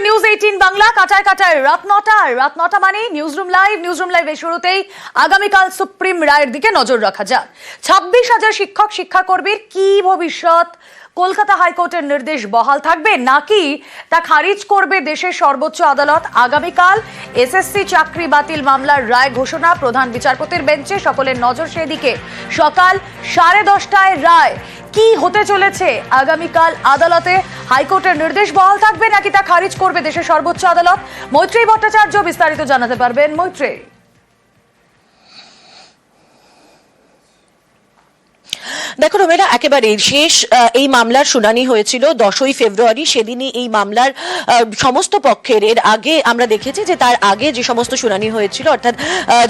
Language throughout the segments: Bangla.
নিউজ 18 বাংলা কাটায় কাটায় রাত 9টা মানে নিউজরুম লাইভের শুরুতেই আগামীকাল সুপ্রিম রায়ের দিকে নজর রাখা যাক। 26,000 শিক্ষক শিক্ষাকর্মীর কি ভবিষ্যৎ? কলকাতা হাইকোর্টের নির্দেশ বহাল থাকবে নাকি তা খারিজ করবে দেশের সর্বোচ্চ আদালত? আগামীকাল এসএসসি চাকরি বাতিল মামলার রায় ঘোষণা, প্রধান বিচারপতির বেঞ্চে সকলের নজর সেদিকে। সকাল 10:30টায় রায়। কি হতে চলেছে আগামীকাল আদালতে? হাইকোর্টের নির্দেশ বহাল থাকবে নাকি তা খারিজ করবে দেশের সর্বোচ্চ আদালত? মৈত্রেয়ী ভট্টাচার্য বিস্তারিত জানাতে পারবেন। মৈত্রেয়ী, দেখো রোমেরা, একেবারে শেষ এই মামলার শুনানি হয়েছিল 10ই ফেব্রুয়ারি। সেদিনই এই মামলার সমস্ত পক্ষের, এর আগে আমরা দেখেছি যে তার আগে যে সমস্ত শুনানি হয়েছিল, অর্থাৎ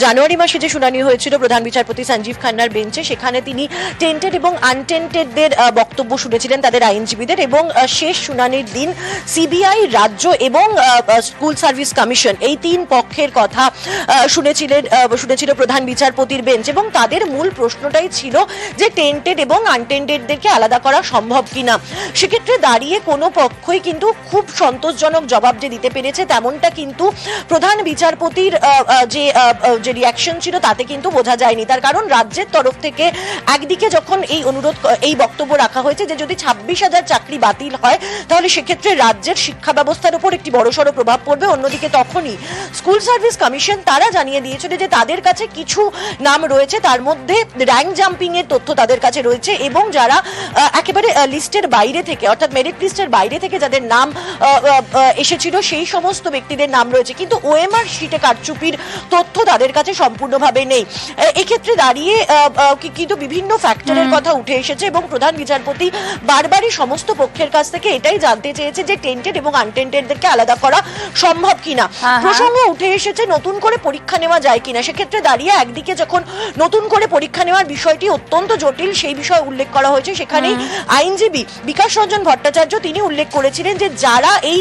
জানুয়ারি মাসে যে শুনানি হয়েছিল প্রধান বিচারপতি সঞ্জীব খান্নার বেঞ্চে, সেখানে তিনি টেন্টেড এবং আনটেন্টেডদের বক্তব্য শুনেছিলেন, তাদের আইনজীবীদের, এবং শেষ শুনানির দিন সিবিআই, রাজ্য এবং স্কুল সার্ভিস কমিশন, এই তিন পক্ষের কথা শুনেছিল প্রধান বিচারপতির বেঞ্চ। এবং তাদের মূল প্রশ্নটাই ছিল যে টেন্টেড এবং আনটেন্টেডদেরকে আলাদা করা সম্ভব কিনা। সেক্ষেত্রে দাঁড়িয়ে কোনো পক্ষই কিন্তু খুব সন্তোষজনক জবাব যে দিতে পেরেছে তেমনটা কিন্তু প্রধান বিচারপতির যে রিয়াকশন ছিল তাতে কিন্তু বোঝা যায়নি। তার কারণ রাজ্যের তরফ থেকে একদিকে যখন এই বক্তব্য রাখা হয়েছে যে যদি 26,000 চাকরি বাতিল হয় তাহলে সেক্ষেত্রে রাজ্যের শিক্ষা ব্যবস্থার উপর একটি বড়সড় প্রভাব পড়বে, অন্যদিকে তখনই স্কুল সার্ভিস কমিশন তারা জানিয়ে দিয়েছিল যে তাদের কাছে কিছু নাম রয়েছে, তার মধ্যে র্যাঙ্ক জাম্পিং এর তথ্য তাদের কাছে রয়েছে, এবং যারা একেবারে লিস্টের বাইরে থেকে, অর্থাৎ মেরিট লিস্টের বাইরে থেকে যাদের নাম এসেছিল সেই সমস্ত ব্যক্তিদের নাম রয়েছে, কিন্তু ওএমআর শিটে কারচুপির তথ্য তাদের কাছে সম্পূর্ণভাবে নেই। এক্ষেত্রে দাঁড়িয়ে কিন্তু বিভিন্ন ফ্যাক্টরের কথা উঠে এসেছে এবং প্রধান বিচারপতি বারবারই সমস্ত পক্ষের কাছ থেকে এটাই জানতে চেয়েছে যে টেন্টেড এবং আনটেন্টেডদেরকে আলাদা করা সম্ভব কিনা। প্রসঙ্গ উঠে এসেছে নতুন করে পরীক্ষা নেওয়া যায় কিনা। সেক্ষেত্রে দাঁড়িয়ে একদিকে যখন নতুন করে পরীক্ষা নেওয়ার বিষয়টি অত্যন্ত জটিল সেই বিষয়ে উল্লেখ করা হয়েছে, সেখানে আইনজীবী বিকাশ রঞ্জন ভট্টাচার্য তিনি উল্লেখ করেছিলেন যে যারা এই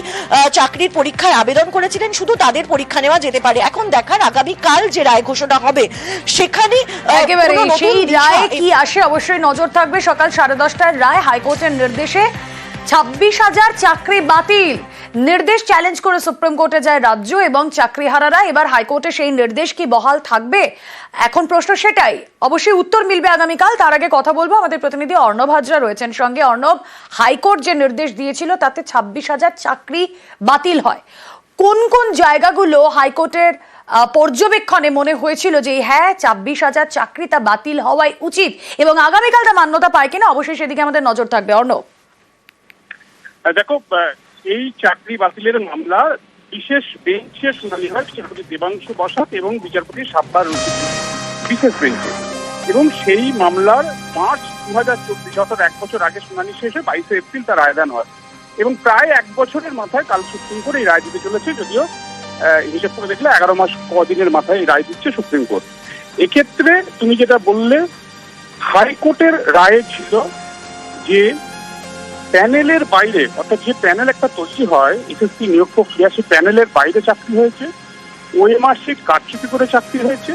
চাকরির পরীক্ষায় আবেদন করেছিলেন শুধু তাদের পরীক্ষা নেওয়া যেতে পারে। এখন দেখার আগামীকাল যে রায় ঘোষণা হবে সেখানে একেবারে সেই রায় কি আসে অবশ্যই নজর থাকবে। সকাল 10:30টার রায়, হাইকোর্টের নির্দেশে 26,000 চাকরি বাতিল। নির্দেশ চ্যালেঞ্জ করে সুপ্রিম কোর্টে যায় রাজ্য এবং চাকরিহারারা। এবার হাইকোর্টে সেই নির্দেশ কি বহাল থাকবে? এখন প্রশ্ন সেটাই, অবশ্যই উত্তর মিলবে আগামীকাল। তার আগে কথা বলবো, আমাদের প্রতিনিধি অর্ণব হাজরা রয়েছেন সঙ্গে। অর্ণব, হাইকোর্ট যে নির্দেশ দিয়েছিল তাতে 26,000 চাকরি বাতিল হয়। কোন কোন জায়গাগুলো হাইকোর্টের পর্যবেক্ষণে মনে হয়েছিল যে হ্যাঁ 26,000 চাকরি তা বাতিল হওয়াই উচিত, এবং আগামীকাল তা মান্যতা পায় কিনা, অবশ্যই সেদিকে আমাদের নজর থাকবে। অর্ণব, দেখো, এই চাকরি বাতিলের মামলা বিশেষ বেঞ্চে শুনানি হয় বিচারপতি দেবাংশু বসাক এবং বিচারপতি সাব্বার বিশেষ বেঞ্চে, এবং সেই মামলার মার্চ 2024 অর্থাৎ 1 বছর আগে শুনানি শেষে 22 এপ্রিল তার রায়দান হয়, এবং প্রায় 1 বছরের মাথায় কাল সুপ্রিম কোর্ট এই রায় দিতে চলেছে। যদিও হিসেব করে দেখলে 11 মাস কদিনের মাথায় এই রায় দিচ্ছে সুপ্রিম কোর্ট। এক্ষেত্রে তুমি যেটা বললে, হাইকোর্টের রায়ে ছিল যে প্যানেলের বাইরে, অর্থাৎ যে প্যানেল একটা তৈরি হয় এসএসসি নিয়োগ প্রক্রিয়া, সেই প্যানেলের বাইরে চাকরি হয়েছে, ওএমআর শিট কারচুপি করে চাকরি হয়েছে,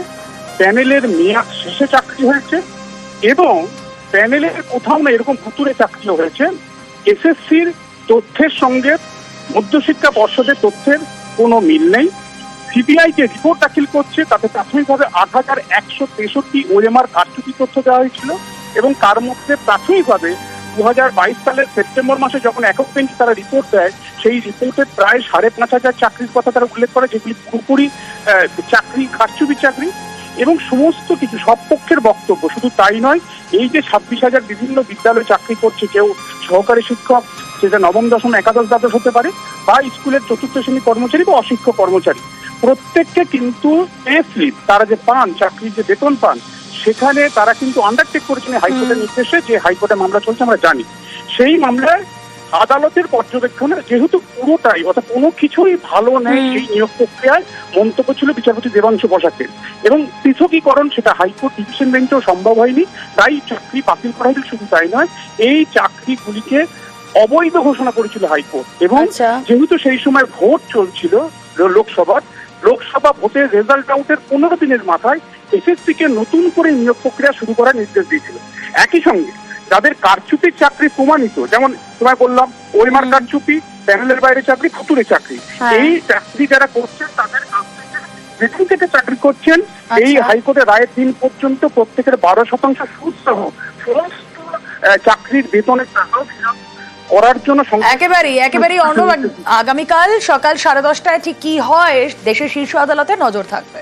প্যানেলের মেয়াদ শেষে চাকরি হয়েছে, এবং প্যানেলের কোথাও না এরকম ভুতুরে চাকরিও হয়েছে। এসএসসির তথ্যের সঙ্গে মধ্যশিক্ষা পর্ষদের তথ্যের কোনো মিল নেই। সিবিআই যে রিপোর্ট দাখিল করছে তাতে প্রাথমিকভাবে 8,163 ওএমআর কারচুপি তথ্য দেওয়া হয়েছিল, এবং তার মধ্যে প্রাথমিকভাবে 2022 সালের সেপ্টেম্বর মাসে যখন একক বেঞ্চ তারা রিপোর্ট দেয়, সেই রিপোর্টে প্রায় 5,500 চাকরির কথা তারা উল্লেখ করে, যেগুলি পুরোপুরি চাকরি কারচুপি চাকরি, এবং সমস্ত কিছু সব পক্ষের বক্তব্য। শুধু তাই নয়, এই যে 26,000 বিভিন্ন বিদ্যালয়ে চাকরি করছে, কেউ সহকারী শিক্ষক, সেটা নবম দশম একাদশ দ্বাদশ হতে পারে, বা স্কুলের চতুর্থ শ্রেণী কর্মচারী বা অশিক্ষক কর্মচারী, প্রত্যেককে কিন্তু পে স্লিপ তারা যে পান, চাকরির যে বেতন পান, সেখানে তারা কিন্তু আন্ডারটেক করেছেন হাইকোর্টের নির্দেশে, যে হাইকোর্টে মামলা চলছে আমরা জানি। সেই মামলায় আদালতের পর্যবেক্ষণে যেহেতু পুরোটাই, অর্থাৎ কোনো কিছুই ভালো নেই এই নিয়োগ প্রক্রিয়ায়, মন্তব্য ছিল বিচারপতি দেবাংশু বসাকের, এবং পৃথকীকরণ সেটা হাইকোর্ট ডিভিশন বেঞ্চেও সম্ভব হয়নি, তাই চাকরি বাতিল করা হয়েছিল। শুধু তাই নয়, এই চাকরিগুলিকে অবৈধ ঘোষণা করেছিল হাইকোর্ট, এবং যেহেতু সেই সময় ভোট চলছিল লোকসভা ভোটের রেজাল্ট আউটের 15 দিনের মাথায় এসএসসি কে নতুন করে নিয়োগ প্রক্রিয়া শুরু করার নির্দেশ দিয়েছিল। একই সঙ্গে যাদের কারচুপির চাকরি প্রমাণিত, যেমন তোমায় বললাম ওএমআর কারচুপি, প্যানেলের বাইরে চাকরি, ফুতুরে চাকরি। হ্যাঁ। এই চাকরি যারা করছেন তাদের কাছ থেকে যেদিন থেকে চাকরি করছেন এই আচ্ছা। হাইকোর্টের রায়ের দিন পর্যন্ত প্রত্যেকের 12% সুদ সহ সমস্ত চাকরির বেতনের টাকাও ফেরত করার জন্য একেবারেই অর্ণব, আগামীকাল সকাল 10:30টায় ঠিক কি হয় দেশের শীর্ষ আদালতে নজর থাকবে।